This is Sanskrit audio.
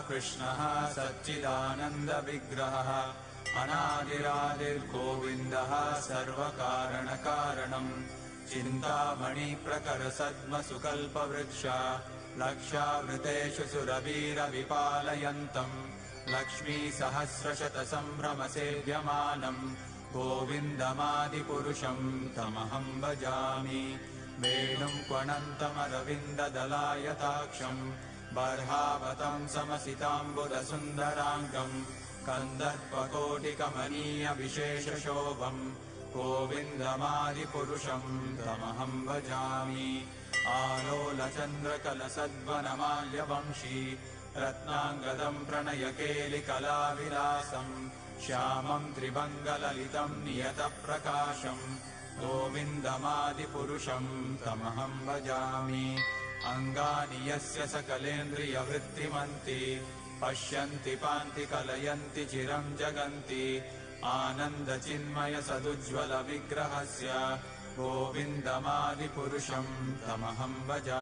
कृष्णः सच्चिदानन्दविग्रहः अनादिरादिर्गोविन्दः सर्वकारणकारणम् चिन्तामणिप्रकरसद्मसुकल्पवृक्ष लक्षावृतेषु सुरवीरविपालयन्तम् लक्ष्मीसहस्रशतसम्भ्रमसेव्यमानम् गोविन्दमादिपुरुषम् तमहम् भजामि वेणुम् क्वणन्तमरविन्ददलायताक्षम् बर्हावतम् समसिताम्बुदसुन्दराङ्गम् कन्दर्पकोटिकमनीयविशेषशोभम् गोविन्दमादिपुरुषम् तमहम् भजामि आलोलचन्द्रकलसद्वनमाल्यवंशी रत्नाङ्गदम् प्रणयकेलिकलाविलासम् श्यामम् त्रिभङ्गललितम् नियतप्रकाशम् गोविन्दमादिपुरुषम् तमहम् भजामि अङ्गानि यस्य सकलेन्द्रियवृत्तिमन्ति पश्यन्ति पान्ति कलयन्ति चिरम् जगन्ति आनन्दचिन्मय सदुज्ज्वल विग्रहस्य गोविन्दमादिपुरुषम् तमहम् भजामि।